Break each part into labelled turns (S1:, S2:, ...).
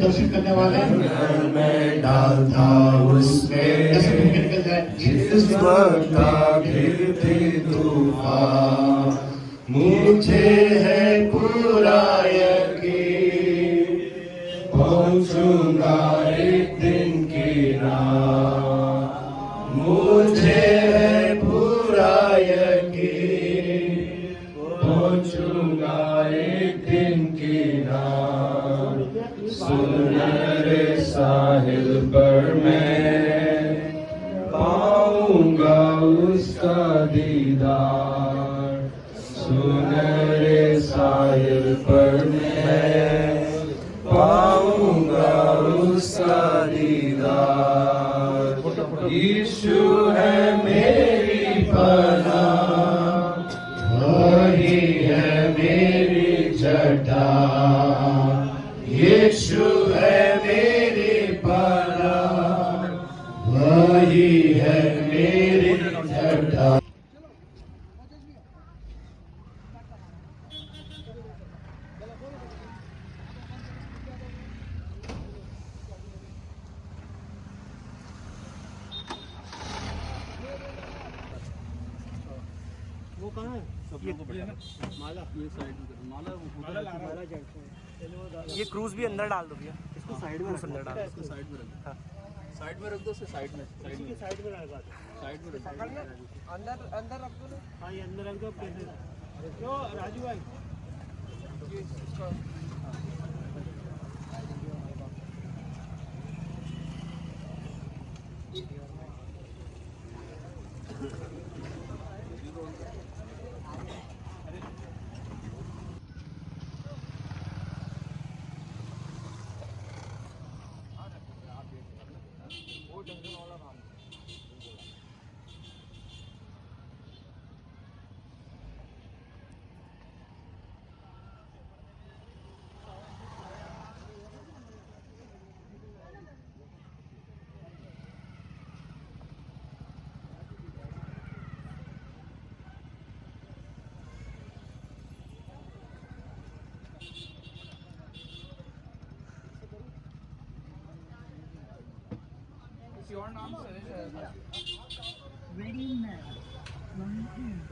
S1: दर्शन करने वाले
S2: मैं डालता उसमें
S1: निकल जाए
S2: जिस वक्त गिरती तूफान मुझे है पूरा यकीन पहुंचूंगा एक दिन की रात मुझे है पूरा यकीन पहुंचूंगा एक दिन की रात सुनहरे साहिल पर मैं पाऊंगा उसका दीदार सुनहरे साहिल पर मैं पाऊंगा उसका दीदार यीशु है मेरी पनाह वही है मेरी चट्टान यीशु है मेरी पनाह वही है मेरी चट्टान
S3: वो कहाँ है? सब लोगों को माला ये साइड में माला
S4: ये क्रूज भी अंदर डाल दो भैया
S3: इसको साइड में
S4: अंदर डाल
S3: इसको साइड में रख दो साइड में रख दो उसे साइड में साइड में रख दो
S4: अंदर अंदर रख दो
S3: हाँ ये अंदर रख दो क्यों राजू भाई
S5: Ready now. Line in.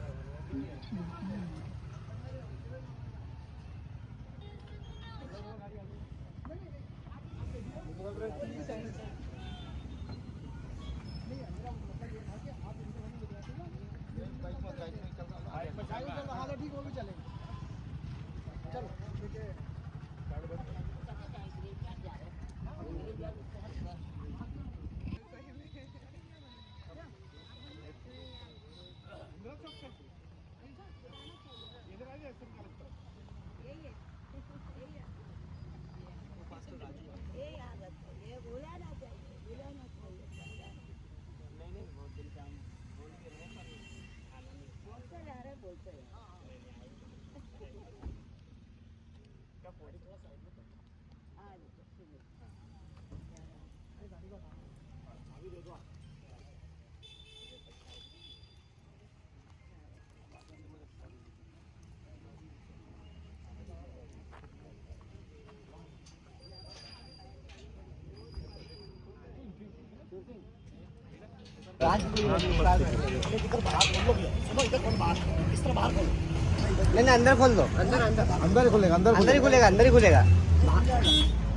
S4: नहीं अंदर खोल दो अंदर
S3: अंदर ही खुलेगा
S4: अंदर ही खुलेगा अंदर ही खुलेगा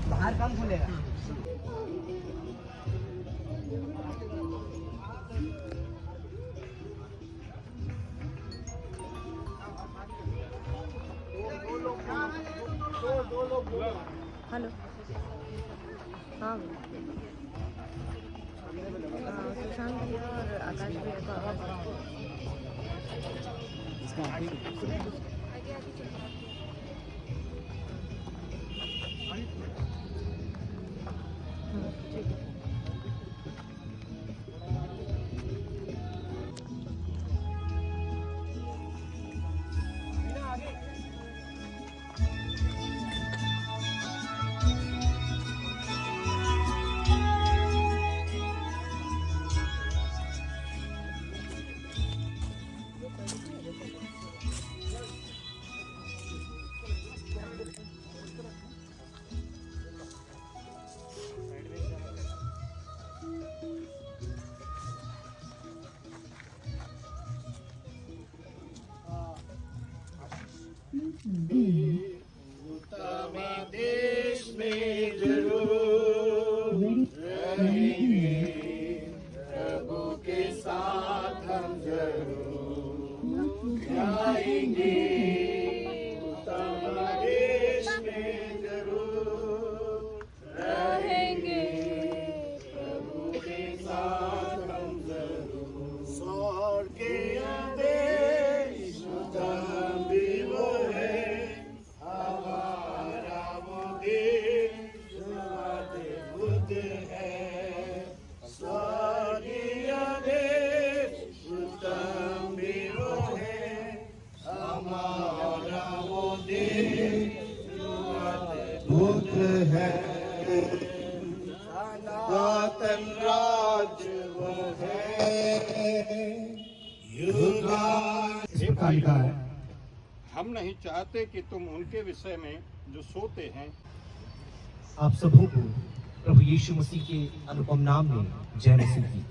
S4: बाहर कम खुलेगा
S6: हेलो हाँ सुशांत भैया और आकाश भैया का
S2: का लिखा है,
S1: हम नहीं चाहते कि तुम उनके विषय में जो सोते हैं।
S7: आप सबों को प्रभु यीशु मसीह के अनुपम नाम में जय मसीह की।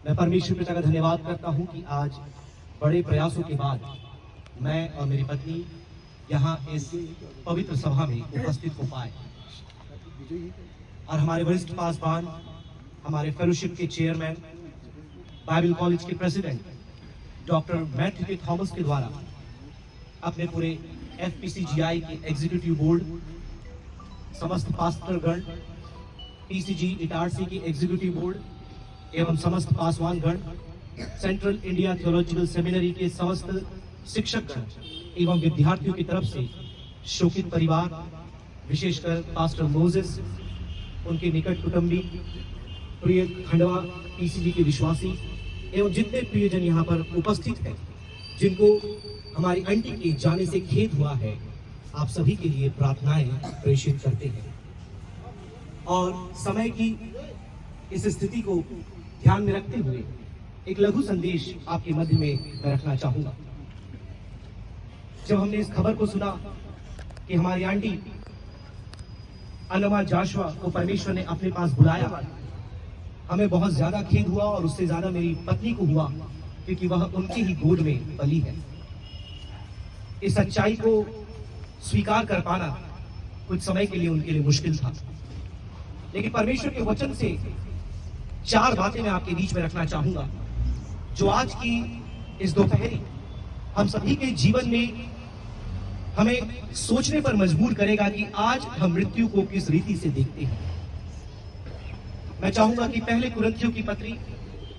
S7: मैं परमेश्वर पिता का धन्यवाद करता हूं कि आज बड़े प्रयासों के बाद मैं और मेरी पत्नी यहाँ इस पवित्र सभा में उपस्थित हो पाए और हमारे वरिष्ठ पासवान, हमारे फेलोशिप के चेयरमैन, बाइबल कॉलेज के प्रेसिडेंट डॉक्टर मैथ्यू के थॉमस के द्वारा अपने पूरे FPCGI के एग्जीक्यूटिव बोर्ड, समस्त पास्टरगण, PCG इटारसी की एग्जीक्यूटिव बोर्ड एवं समस्त पासवानगण, सेंट्रल इंडिया थियोलॉजिकल सेमिनरी के समस्त शिक्षकगण एवं विद्यार्थियों की तरफ से शोकित परिवार, विशेषकर पास्टर मोजेस, उनके निकट कुटुंबी, प्रिय खंडवा PCG के विश्वासी एवं जितने प्रियजन यहाँ पर उपस्थित हैं, जिनको हमारी आंटी के जाने से खेद हुआ है, आप सभी के लिए प्रार्थनाएं प्रेषित करते हैं और समय की इस स्थिति को ध्यान में रखते हुए एक लघु संदेश आपके मध्य में मैं रखना चाहूंगा। जब हमने इस खबर को सुना कि हमारी आंटी अन्नमा जाशुआ को परमेश्वर ने अपने पास बुलाया, हमें बहुत ज्यादा खेद हुआ और उससे ज्यादा मेरी पत्नी को हुआ, क्योंकि वह उनकी ही गोद में पली है। इस सच्चाई को स्वीकार कर पाना कुछ समय के लिए उनके लिए मुश्किल था, लेकिन परमेश्वर के वचन से 4 बातें मैं आपके बीच में रखना चाहूंगा, जो आज की इस दोपहरी हम सभी के जीवन में हमें सोचने पर मजबूर करेगा कि आज हम मृत्यु को किस रीति से देखते हैं। मैं चाहूंगा कि पहले कुरिन्थियों की पत्री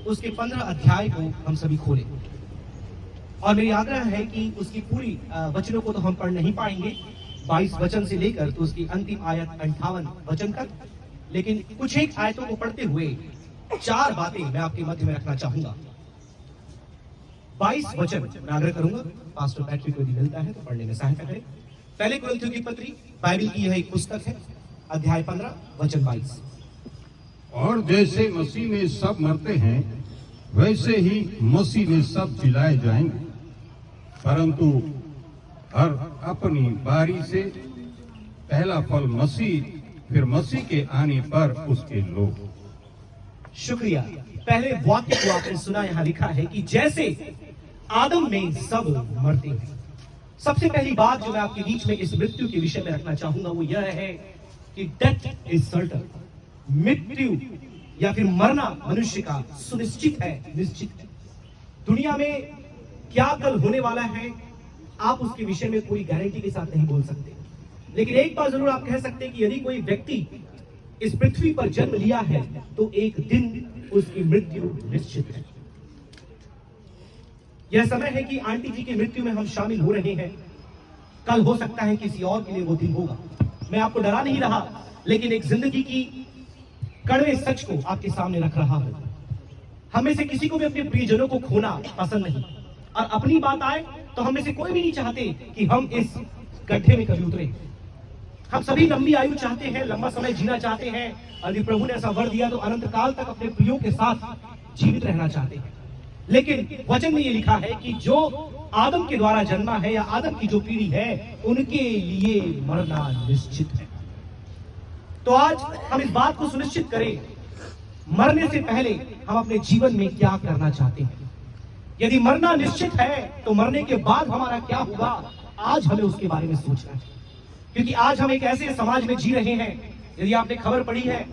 S7: उसके 15 अध्याय को हम सभी खोलें और मेरी आग्रह है कि उसकी पूरी वचनों को तो हम पढ़ नहीं पाएंगे, 22 वचन से लेकर तो उसकी अंतिम आयत 58 वचन तक, लेकिन कुछ एक आयतों को पढ़ते हुए 4 बातें मैं आपके मध्य में रखना चाहूंगा। 22 वचन मैं आग्रह करूंगा पास्टर पैट्रिक को यदि मिलता है तो पढ़ने में सहायता करें। पहले कुरिन्थियों की पत्री बाइबल की यह एक पुस्तक है, अध्याय 15 वचन 22।
S1: और जैसे मसीह में सब मरते हैं, वैसे ही मसीह में सब जिलाए जाएंगे, परंतु हर अपनी बारी से पहला फल मसीह, फिर मसीह के आने पर उसके लोग।
S7: शुक्रिया। पहले वाक्य को आपने सुना, यहाँ लिखा है कि जैसे आदम में सब मरते हैं। सबसे पहली बात जो मैं आपके बीच में इस मृत्यु के विषय में रखना चाहूंगा वो यह है कि डेथ इज सर्टन। मृत्यु या फिर मरना मनुष्य का सुनिश्चित है, निश्चित है। दुनिया में क्या कल होने वाला है आप उसके विषय में कोई गारंटी के साथ नहीं बोल सकते, लेकिन एक बात जरूर आप कह सकते हैं कि यदि कोई व्यक्ति इस पृथ्वी पर जन्म लिया है तो एक दिन उसकी मृत्यु निश्चित है। यह समय है कि आंटी जी की मृत्यु में हम शामिल हो रहे हैं। कल हो सकता है किसी और के लिए वो दिन होगा। मैं आपको डरा नहीं रहा, लेकिन एक जिंदगी की कड़वे सच को आपके सामने रख रहा हूं। हम में से किसी को भी अपने प्रियजनों को खोना पसंद नहीं, और अपनी बात आए तो हम में से कोई भी नहीं चाहते कि हम इस गड्ढे में कभी उतरे। हम सभी लंबी आयु चाहते हैं, लंबा समय जीना चाहते हैं, और यदि प्रभु ने ऐसा वर दिया तो अनंत काल तक अपने प्रियों के साथ जीवित रहना चाहते हैं। लेकिन वचन में ये लिखा है कि जो आदम के द्वारा जन्मा है या आदम की जो पीढ़ी है, उनके लिए मरना निश्चित है। तो आज हम इस बात को सुनिश्चित करें, मरने से पहले हम अपने जीवन में क्या करना चाहते हैं। यदि मरना निश्चित है तो मरने के बाद हमारा क्या होगा, आज हमें उसके बारे में सोचना है। क्योंकि आज हम एक ऐसे समाज में जी रहे हैं, यदि आपने खबर पढ़ी है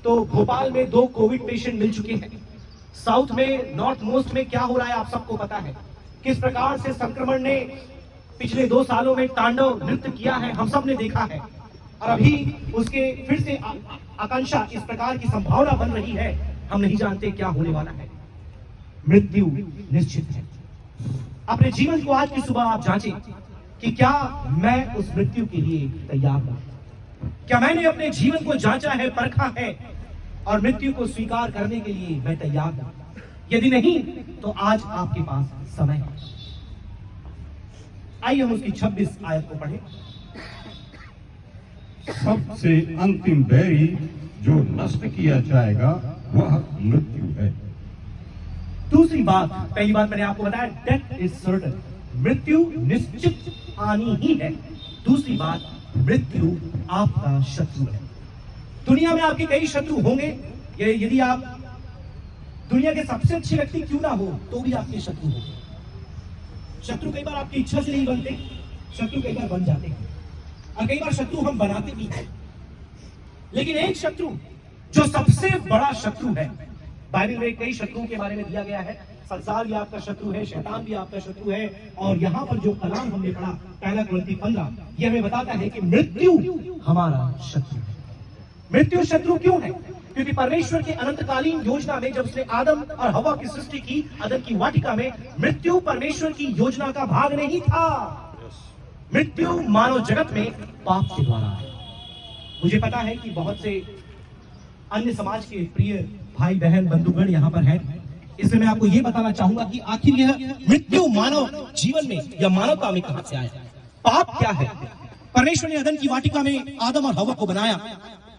S7: तो भोपाल में 2 कोविड पेशेंट मिल चुके हैं। साउथ में, नॉर्थ मोस्ट में क्या हो रहा है आप सबको पता है। किस प्रकार से संक्रमण ने पिछले 2 सालों में तांडव नृत्य किया है, हम सब ने देखा है। और अभी उसके फिर से आकांक्षा, इस प्रकार की संभावना बन रही है, हम नहीं जानते क्या होने वाला है। मृत्यु निश्चित है। अपने जीवन को आज की सुबह आप जांचें कि क्या मैं उस मृत्यु के लिए तैयार हूं। क्या मैंने अपने जीवन को जांचा है, परखा है, और मृत्यु को स्वीकार करने के लिए मैं तैयार हूं। यदि नहीं तो आज आपके पास समय है। आइए हम उसकी 26 आयत को पढ़ें।
S1: सबसे अंतिम बैरी जो नष्ट किया जाएगा वह मृत्यु है।
S7: दूसरी बात, पहली बात मैंने आपको बताया, डेथ इज सर्टन, मृत्यु निश्चित आनी ही है। दूसरी बात, मृत्यु आपका शत्रु है। दुनिया में आपके कई शत्रु होंगे, यदि आप दुनिया के सबसे अच्छे व्यक्ति क्यों ना हो तो भी आपके शत्रु होंगे। शत्रु कई बार आपकी इच्छा से नहीं बनते, शत्रु कई बार बन जाते हैं, और कई बार शत्रु हम बनाते भी हैं। लेकिन एक शत्रु जो सबसे बड़ा शत्रु है, बाइबल में कई शत्रुओं के बारे में दिया गया है। संसार भी आपका शत्रु है, शैतान भी आपका शत्रु है, और यहाँ पर जो कलाम हमने पढ़ा पहला कुरिन्थी 15, ये हमें बताता है कि मृत्यु हमारा शत्रु है। मृत्यु शत्रु क्यों है? क्योंकि परमेश्वर की अनंतकालीन योजना में जब उसने आदम और हवा की सृष्टि की, अदन की वाटिका में, मृत्यु परमेश्वर की योजना का भाग नहीं था। मृत्यु मानव जगत में पाप के द्वारा है। मुझे पता है कि बहुत से अन्य समाज के प्रिय भाई बहन बंधुगण यहाँ पर हैं, इसलिए मैं आपको ये बताना चाहूंगा कि आखिर यह मृत्यु मानव जीवन में या मानवता में कहां से आया? पाप क्या है? परमेश्वर ने अदन की वाटिका में आदम और हवा को बनाया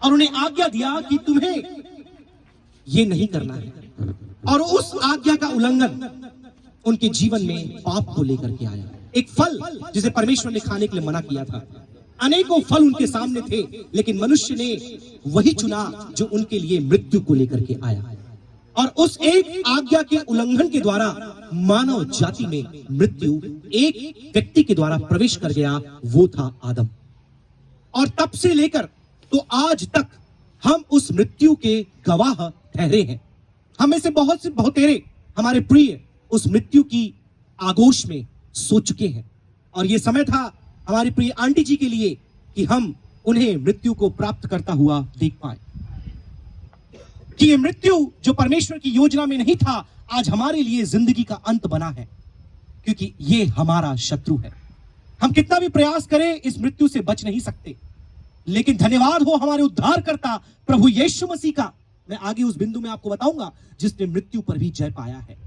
S7: और उन्हें आज्ञा दिया कि तुम्हें ये नहीं करना है, और उस आज्ञा का उल्लंघन उनके जीवन में पाप को लेकर के आया। एक फल जिसे परमेश्वर ने खाने के लिए मना किया था, अनेकों फल उनके सामने थे, लेकिन मनुष्य ने वही चुना जो उनके लिए मृत्यु को लेकर के आया। और उस एक आज्ञा के उल्लंघन के द्वारा मानव जाति में मृत्यु एक व्यक्ति के द्वारा प्रवेश कर गया, वो था आदम। और तब से लेकर तो आज तक हम उस मृत्यु के गवाह ठहरे हैं। हम में से बहुतेरे हमारे प्रिय उस मृत्यु की आगोश में सो चुके हैं, और ये समय था हमारी प्रिय आंटी जी के लिए कि हम उन्हें मृत्यु को प्राप्त करता हुआ देख पाए। कि ये मृत्यु जो परमेश्वर की योजना में नहीं था, आज हमारे लिए जिंदगी का अंत बना है, क्योंकि ये हमारा शत्रु है। हम कितना भी प्रयास करें इस मृत्यु से बच नहीं सकते, लेकिन धन्यवाद हो हमारे उद्धारकर्ता प्रभु यीशु मसीह का। मैं आगे उस बिंदु में आपको बताऊंगा जिसने मृत्यु पर भी जय पाया है।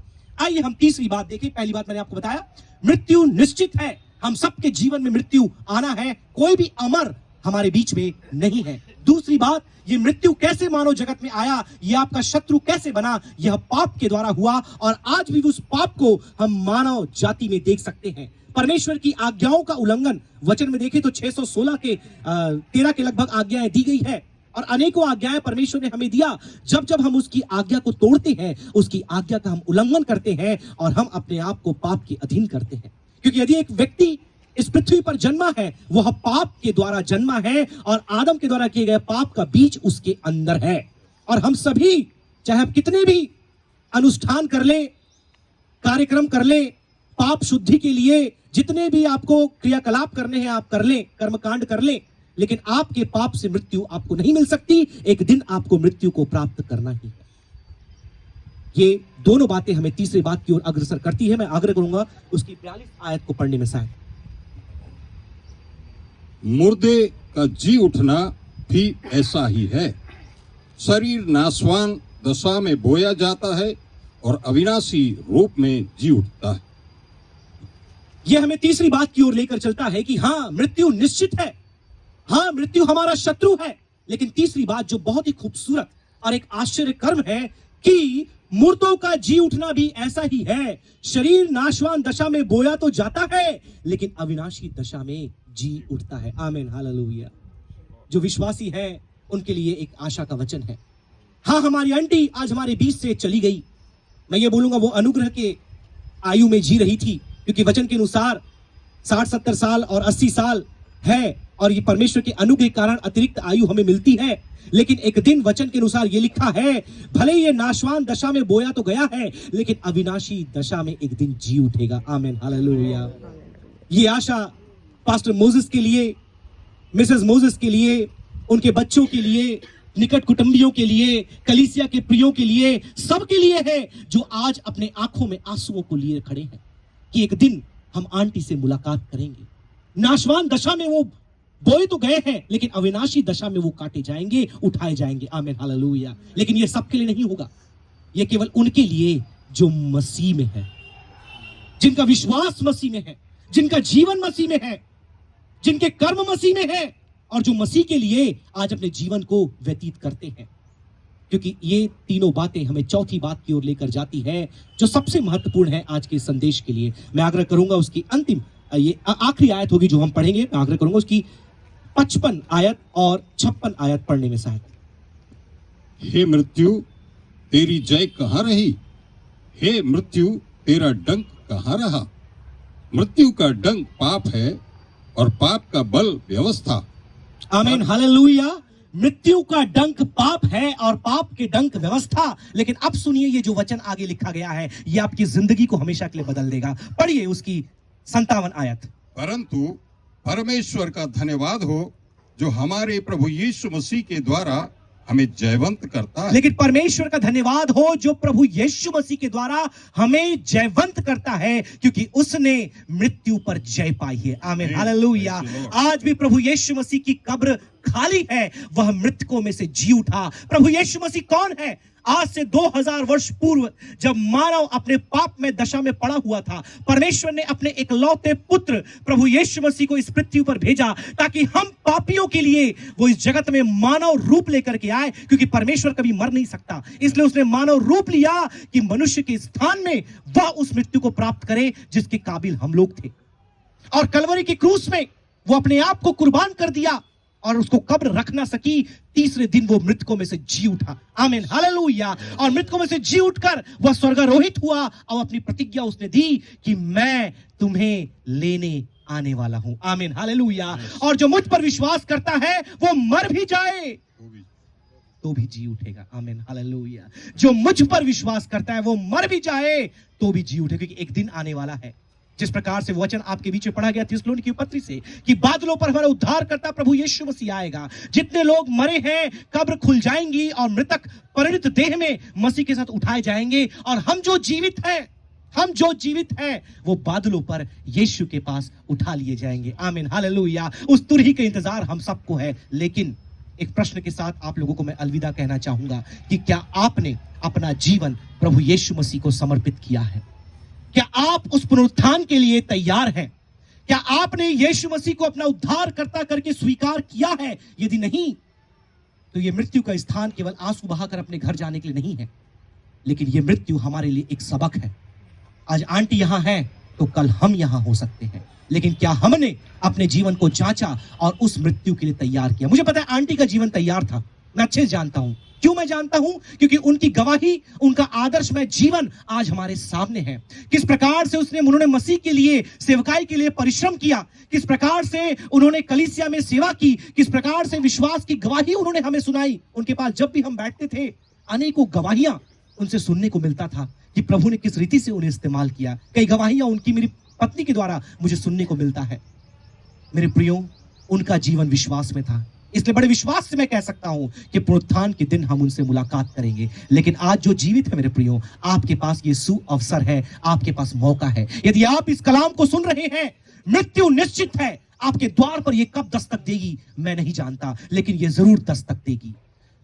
S7: आइए हम तीसरी बात देखें। पहली बात मैंने आपको बताया, मृत्यु निश्चित है, हम सबके जीवन में मृत्यु आना है, कोई भी अमर हमारे बीच में नहीं है। दूसरी बात, ये मृत्यु कैसे मानव जगत में आया, ये आपका शत्रु कैसे बना, यह पाप के द्वारा हुआ, और आज भी उस पाप को हम मानव जाति में देख सकते हैं। परमेश्वर की आज्ञाओं का उल्लंघन, वचन में देखें तो 616 के 13 के लगभग आज्ञाएं दी गई है, और अनेकों आज्ञाएं परमेश्वर ने हमें दिया। जब जब हम उसकी आज्ञा को तोड़ते हैं, उसकी आज्ञा का हम उल्लंघन करते हैं, और हम अपने आप को पाप के अधीन करते हैं। क्योंकि यदि एक व्यक्ति इस पृथ्वी पर जन्मा है, वह पाप के द्वारा जन्मा है, और आदम के द्वारा किए गए पाप का बीज उसके अंदर है। और हम सभी, चाहे हम कितने भी अनुष्ठान कर ले, कार्यक्रम कर ले, पाप शुद्धि के लिए जितने भी आपको क्रियाकलाप करने हैं आप कर ले, कर्मकांड कर ले, लेकिन आपके पाप से मृत्यु आपको नहीं मिल सकती। एक दिन आपको मृत्यु को प्राप्त करना ही है। ये दोनों बातें हमें तीसरी बात की ओर अग्रसर करती है। मैं आग्रह करूंगा उसकी 42 आयत को पढ़ने में साहब।
S1: मुर्दे का जी उठना भी ऐसा ही है। शरीर नाशवान दशा में बोया जाता है और अविनाशी रूप में जी उठता है।
S7: यह हमें तीसरी बात की ओर लेकर चलता है कि हाँ, मृत्यु निश्चित है, हाँ, मृत्यु हमारा शत्रु है। लेकिन तीसरी बात जो बहुत ही खूबसूरत और एक आश्चर्य कर्म है कि मुर्दों का जी उठना भी ऐसा ही है। शरीर नाशवान दशा में बोया तो जाता है, लेकिन अविनाशी दशा में जी उठता है। आमीन, हालेलुया। जो विश्वासी है उनके लिए एक आशा का वचन है। हाँ, हमारी आंटी आज हमारे बीच से चली गई। मैं ये बोलूंगा वो अनुग्रह के आयु में जी रही थी, क्योंकि वचन के अनुसार 60-70 साल और 80 साल है, और ये परमेश्वर के अनुग्रह के कारण अतिरिक्त आयु हमें मिलती है। लेकिन एक दिन वचन के अनुसार ये लिखा है, भले ये नाशवान दशा में बोया तो गया है, लेकिन अविनाशी दशा में एक दिन जी उठेगा। आमीन, हालेलुया। ये आशा पास्टर मोसेस के लिए, मिसेस मोसेस के लिए, उनके बच्चों के लिए, निकट कुटुंबियों के लिए, कलीसिया के प्रियों के लिए, सबके लिए है जो आज अपने आंखों में आंसुओं को लिए खड़े हैं कि एक दिन हम आंटी से मुलाकात करेंगे। नाशवान दशा में वो बोए तो गए हैं, लेकिन अविनाशी दशा में वो काटे जाएंगे, उठाए जाएंगे। आमीन, हालेलुया। लेकिन ये सबके लिए नहीं होगा, ये केवल उनके लिए जो मसीह में है, जिनका विश्वास मसीह में है, जिनका जीवन मसीह में है, जिनके कर्म मसीह में है, और जो मसीह के लिए आज अपने जीवन को व्यतीत करते हैं। क्योंकि ये तीनों बातें हमें चौथी बात की ओर लेकर जाती है जो सबसे महत्वपूर्ण है आज के संदेश के लिए। मैं आग्रह करूंगा उसकी अंतिम ये आखिरी आयत होगी जो हम पढ़ेंगे, मैं आग्रह करूंगा उसकी 55 आयत और 56 आयत पढ़ने में सहायता।
S1: हे मृत्यु तेरी जय कहाँ रही? हे मृत्यु तेरा डंक कहाँ रहा? मृत्यु का डंक पाप है और पाप का बल व्यवस्था।
S7: आमीन, हालेलुया। मृत्यु का डंक पाप है और पाप के डंक व्यवस्था। लेकिन अब सुनिए ये जो वचन आगे लिखा गया है ये आपकी जिंदगी को हमेशा के लिए बदल देगा। पढ़िए उसकी 57 आयत।
S1: परंतु परमेश्वर का धन्यवाद हो जो हमारे प्रभु यीशु मसीह के द्वारा हमें जयवंत करता है।
S7: लेकिन परमेश्वर का धन्यवाद हो जो प्रभु यीशु मसीह के द्वारा हमें जयवंत करता है, क्योंकि उसने मृत्यु पर जय पाई है। आमीन, हालेलुया। आज भी प्रभु यीशु मसीह की कब्र खाली है, वह मृतकों में से जी उठा। प्रभु यीशु मसीह कौन है? आज से 2000 वर्ष पूर्व जब मानव अपने पाप में दशा में पड़ा हुआ था, परमेश्वर ने अपने इकलौते पुत्र प्रभु यीशु मसीह को इस पृथ्वी पर भेजा ताकि हम पापियों के लिए वो इस जगत में मानव रूप लेकर के आए, क्योंकि परमेश्वर कभी मर नहीं सकता। इसलिए उसने मानव रूप लिया कि मनुष्य के स्थान में वह उस मृत्यु को प्राप्त करे जिसके काबिल हम लोग थे। और कलवरी की क्रूस में वो अपने आप को कुर्बान कर दिया और उसको कब्र रख ना सकी। तीसरे दिन वो मृतकों में से जी उठा। आमीन, हालेलुया। और मृतकों में से जी उठकर वह स्वर्गारोहित हुआ और अपनी प्रतिज्ञा उसने दी कि मैं तुम्हें लेने आने वाला हूं। आमीन, हालेलुया। और जो मुझ पर विश्वास करता है वो मर भी जाए तो भी जी उठेगा। आमीन, हालेलुया। जो मुझ पर विश्वास करता है वो मर भी जाए तो भी जी उठेगा, क्योंकि एक दिन आने वाला है जिस प्रकार से वचन आपके बीच में पढ़ा गया थिस्सलुनीकी की पत्री से कि बादलों पर हमारा उद्धार करता प्रभु यीशु मसीह आएगा। जितने लोग मरे हैं कब्र खुल जाएंगी और मृतक परिणित देह में मसीह के साथ उठाए जाएंगे, और हम जो जीवित हैं वो बादलों पर यीशु के पास उठा लिए जाएंगे। आमीन, हालेलुया। उस तुरही का इंतजार हम सबको है। लेकिन एक प्रश्न के साथ आप लोगों को मैं अलविदा कहना चाहूंगा कि क्या आपने अपना जीवन प्रभु यीशु मसीह को समर्पित किया है? क्या आप उस पुनरुत्थान के लिए तैयार हैं? क्या आपने यीशु मसीह को अपना उद्धारकर्ता करके स्वीकार किया है? यदि नहीं तो यह मृत्यु का स्थान केवल आंसू बहाकर अपने घर जाने के लिए नहीं है, लेकिन यह मृत्यु हमारे लिए एक सबक है। आज आंटी यहां है तो कल हम यहां हो सकते हैं, लेकिन क्या हमने अपने जीवन को जांचा और उस मृत्यु के लिए तैयार किया? मुझे पता है आंटी का जीवन तैयार था, मैं अच्छे से जानता हूं। क्यों मैं जानता हूं? क्योंकि उनकी गवाही, उनका आदर्शमय जीवन आज हमारे सामने है। किस प्रकार से उन्होंने मसीह के लिए, सेवकाई के लिए परिश्रम किया, किस प्रकार से उन्होंने कलीसिया में सेवा की, किस प्रकार से विश्वास की गवाही उन्होंने हमें सुनाई। उनके पास जब भी हम बैठते थे अनेकों गवाहियां उनसे सुनने को मिलता था कि प्रभु ने किस रीति से उन्हें इस्तेमाल किया। कई गवाहियां उनकी मेरी पत्नी के द्वारा मुझे सुनने को मिलता है। मेरे प्रियो, उनका जीवन विश्वास में था, इसलिए बड़े विश्वास से मैं कह सकता हूं कि पुनरुत्थान के दिन हम उनसे मुलाकात करेंगे। लेकिन आज जो जीवित है मेरे प्रियो, आपके पास ये सुअवसर है, आपके पास मौका है। यदि आप इस कलाम को सुन रहे हैं, मृत्यु निश्चित है आपके द्वार पर। ये कब दस्तक देगी मैं नहीं जानता, लेकिन ये जरूर दस्तक देगी।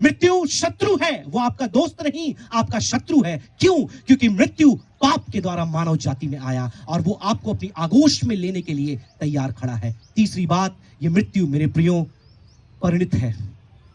S7: मृत्यु शत्रु है, वो आपका दोस्त नहीं, आपका शत्रु है। क्यों? क्योंकि मृत्यु पाप के द्वारा मानव जाति में आया और वो आपको अपनी आगोश में लेने के लिए तैयार खड़ा है। तीसरी बात, ये मृत्यु मेरे प्रियो परिणित है,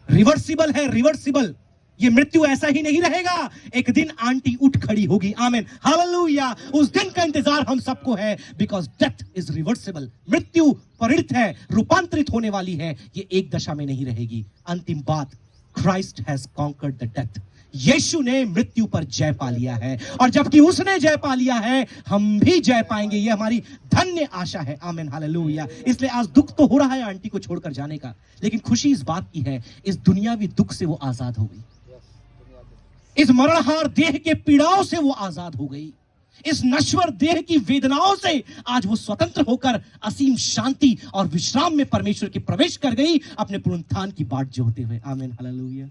S7: रिवर्सिबल है, रिवर्सिबल। ये मृत्यु ऐसा ही नहीं रहेगा, एक दिन आंटी उठ खड़ी होगी। आमीन, हालेलुया। उस दिन का इंतजार हम सबको है, बिकॉज डेथ इज रिवर्सिबल। मृत्यु परिणित है, रूपांतरित होने वाली है, ये एक दशा में नहीं रहेगी। अंतिम बात, Christ has conquered the death. Yeshu ने मृत्यु पर जय पा लिया है, और जबकि उसने जय पा लिया है हम भी जय पाएंगे। ये हमारी धन्य आशा है। आमीन, हालेलुया। इसलिए आज दुख तो हो रहा है आंटी को छोड़कर जाने का, लेकिन खुशी इस बात की है इस दुनियावी दुख से वो आजाद हो गई, इस मरणहार देह के पीड़ाओं से वो आजाद हो गई, इस नश्वर देह की वेदनाओं से आज वो स्वतंत्र होकर असीम शांति और विश्राम में परमेश्वर की प्रवेश कर गई, अपने पुनरुत्थान की बाट जोहते हुए। आमीन, हालेलुया।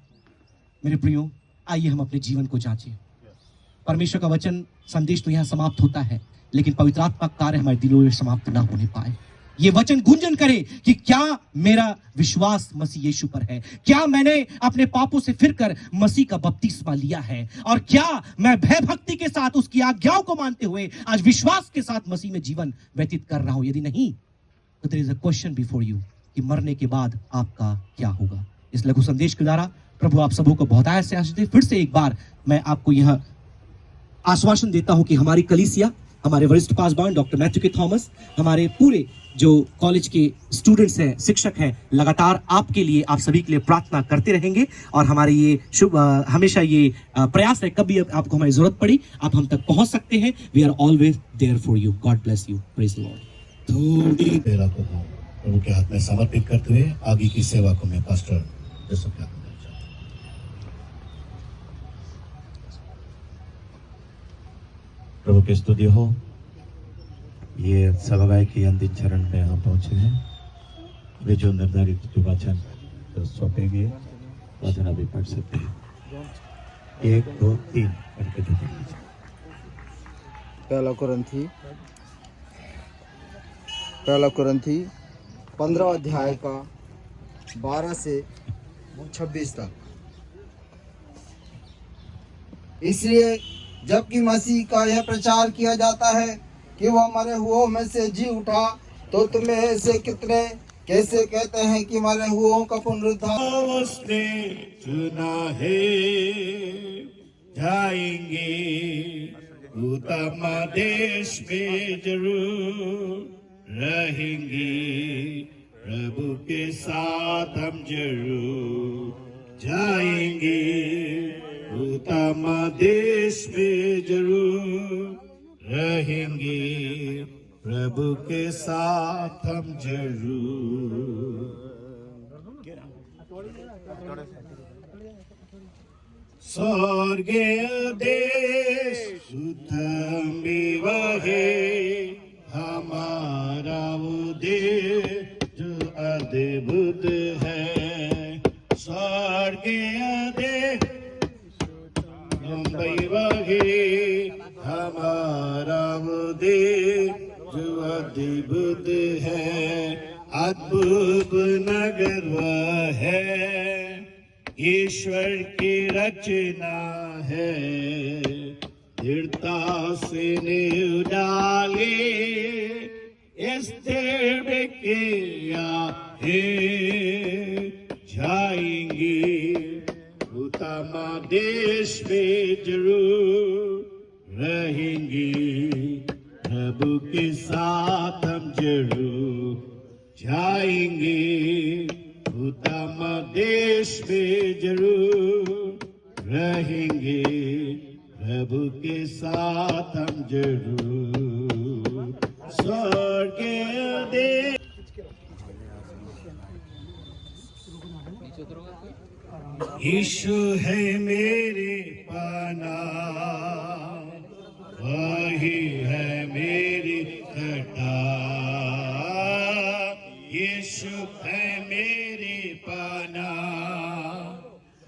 S7: मेरे प्रियो, आइए हम अपने जीवन को जांचें। परमेश्वर का वचन संदेश तो यहां समाप्त होता है, लेकिन पवित्र आत्मा का कार्य हमारे दिलों में समाप्त ना होने पाए। ये वचन गुंजन करे कि क्या मेरा विश्वास मसीह यीशु पर है, क्या मैंने अपने पापों से फिरकर मसीह का बपतिस्मा लिया है, और क्या मैं भय भक्ति के साथ उसकी आज्ञाओं को मानते हुए आज विश्वास के साथ मसीह में जीवन व्यतीत कर रहा हूं। यदि नहीं तो there is a question before you कि मरने के बाद आपका क्या होगा। इस लघु संदेश के द्वारा प्रभु आप सबों को बहुत आयत से आशीष दे। फिर से एक बार मैं आपको यह आश्वासन देता हूं कि हमारी कलीसिया, हमारे वरिष्ठ पासवान डॉक्टर मैथ्यू के थॉमस, हमारे पूरे जो कॉलेज के स्टूडेंट्स हैं, शिक्षक हैं, लगातार आपके लिए, आप सभी के लिए प्रार्थना करते रहेंगे। और हमारे ये शुभ हमेशा ये प्रयास है, कभी आपको हमारी जरूरत पड़ी आप हम तक पहुंच सकते हैं। We are always there for you. God bless you. Praise the Lord.
S8: थोड़ी बेला को प्रभु के हाथ में समर्पित करते हुए आगे की सेवा को मैं पास्टर जोसेफ के हाथ में देना चाहता हूं। प्रभु की स्तुति हो। ये सभागाय के अंतिम चरण में हम पहुंचे हैं। वे जो निर्धारित जो वचन सौंपेंगे, वचन अभी पढ़ सकते हैं। 1 2 3 करके दे दीजिए।
S9: पहला कुरिन्थी 15 अध्याय का 12 से 26 तक। इसलिए जबकि मसीह का यह प्रचार किया जाता है कि वह मरे हुओं में से जी उठा, तो तुम्हें ऐसे कितने कैसे कहते हैं कि मरे हुओं का पुनरुत्थान
S8: उसने चुना है, जाएंगे उत्तम देश में जरूर रहेंगे, प्रभु के साथ हम जरूर जाएंगे, उत्तम देश में जरूर रहेंगे, प्रभु के साथ हम जरूर। स्वर्गीय देश उत्तम है, हमारा वो देश जो अद्भुत है। स्वर्गीय देश हमारा वो देश जो अद्भुत है, अद्भुत नगर वह है, ईश्वर की रचना है, दृढ़ता से नींव डाले इस देव किया है, जाएंगे उत्तम देश में जरूर रहेंगे, प्रभु के साथ हम जरूर जाएंगे, उत्तम देश में जरूर रहेंगे, प्रभु के साथ हम जरूर। स्वर्गीय देश यीशु है मेरे पाना, वही है मेरी छटा, यीशु है मेरी पाना,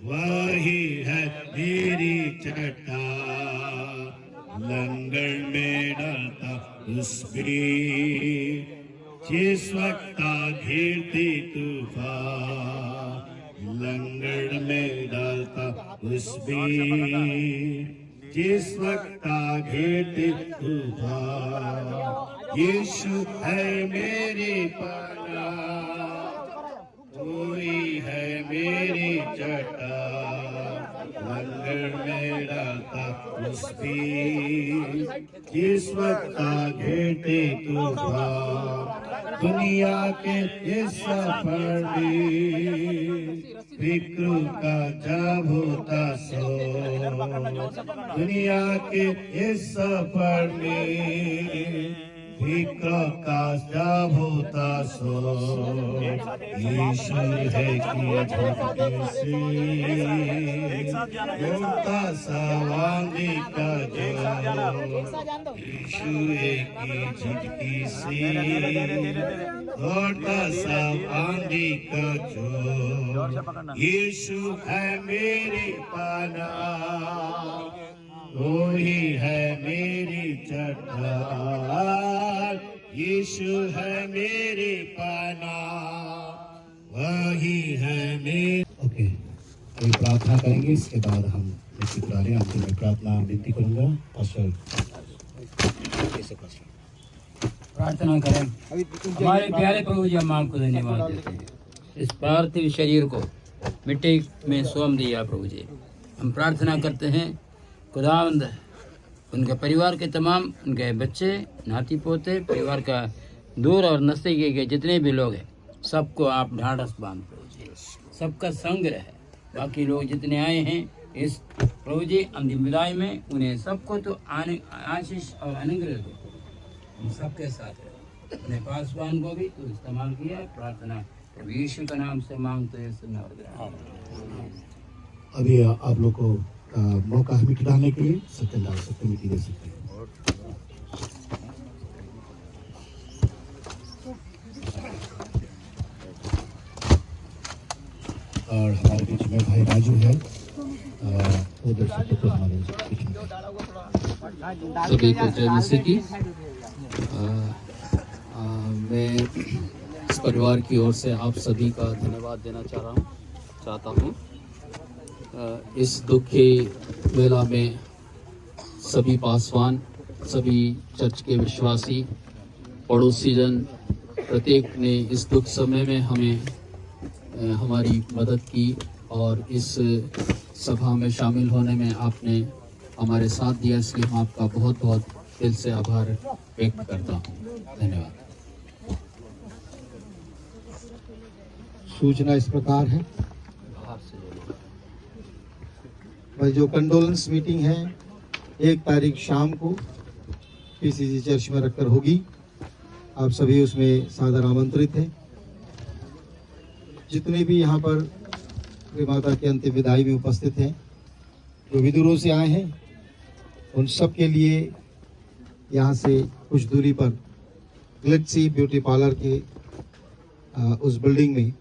S8: वही है मेरी छटा, लंगर में डालता उसमें जिस वक्त घिरती तूफान, लंगर में डालता उसमें जिस वक्त घेरती तूफान, यीशु है मेरी पाना, कोई है मेरी चटा, लंगर में डालता उसमें जिस वक्त घेरती तूफान, दुनिया के इस सफर में फिक्र का जब होता सो, दुनिया के इस सफर में फिक्र का जब होता सो, ईश्वर है कि झटके से होता सवांगी का जो, ईश्वर है कि झटके से होता सवांगी का जो, यीशु है मेरी पाना, वही है मेरी चट्टान, यीशु है मेरी पाना, वही है मेरी। ओके, अभी प्रार्थना करेंगे, इसके बाद हम निश्चित करें। अंतिम में प्रार्थना विनती करूंगा पास्टर।
S10: प्रार्थना करें। हमारे प्यारे प्रभु जी, हम आपको धन्यवाद देते हैं इस पार्थिव शरीर को मिट्टी में सौंप दिया प्रभु जी। हम प्रार्थना करते हैं खुदावंद उनके परिवार के तमाम उनके बच्चे नाती पोते परिवार का दूर और नज़दीकी के जितने भी लोग हैं सबको आप ढाढ़स बांध प्रभु जी, सबका संग रहे। बाकी लोग जितने आए हैं इस प्रभु जी अंतिम विदाई में उन्हें सबको तो आशीष और अनुग्रह दो, हम सबके साथ रहे। अपने पासवान को भी तो इस्तेमाल किया। प्रार्थना प्रभु यीशु के नाम से मांगते हैं।
S8: अभी आप लोग को मौका है मिट्टी डालने के लिए, सत्य डाल सकते हैं, मिट्टी दे सकते हैं। और हमारे बीच में भाई राजू है, वो दे सकते तो हमारे बीच में।
S11: सभी को जय मसीह की। मैं इस परिवार की ओर से आप सभी का धन्यवाद देना चाहता हूँ। इस दुख के वेला में सभी पासवान, सभी चर्च के विश्वासी, पड़ोसी जन, प्रत्येक ने इस दुख समय में हमें हमारी मदद की और इस सभा में शामिल होने में आपने हमारे साथ दिया, इसलिए हम आपका बहुत बहुत दिल से आभार व्यक्त करता हूँ। धन्यवाद।
S8: सूचना इस प्रकार है, भाई जो कंडोलेंस मीटिंग है 1 तारीख शाम को पीसीसी चर्च में रखकर होगी। आप सभी उसमें सादर आमंत्रित हैं। जितने भी यहाँ पर माता की अंतिम विदाई में उपस्थित हैं, जो विदूरों से आए हैं, उन सब के लिए यहाँ से कुछ दूरी पर ग्लिट्सी ब्यूटी पार्लर के उस बिल्डिंग में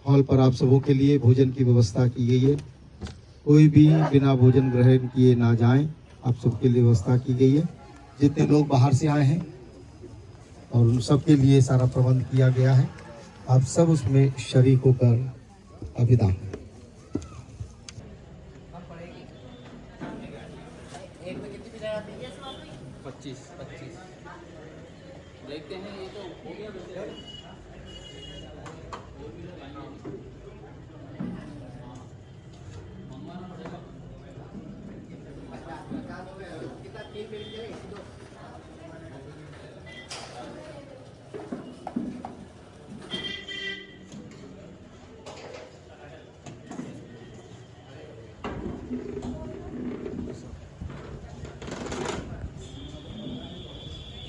S8: हॉल पर आप सबों के लिए भोजन की व्यवस्था की गई है। कोई भी बिना भोजन ग्रहण किए ना जाएं, आप सबके लिए व्यवस्था की गई है। जितने लोग बाहर से आए हैं और उन सब के लिए सारा प्रबंध किया गया है। आप सब उसमें शरीक होकर अभिदा हैं।
S10: देखते हैं ये तो हो गया।
S4: कितना 3 मिनट चले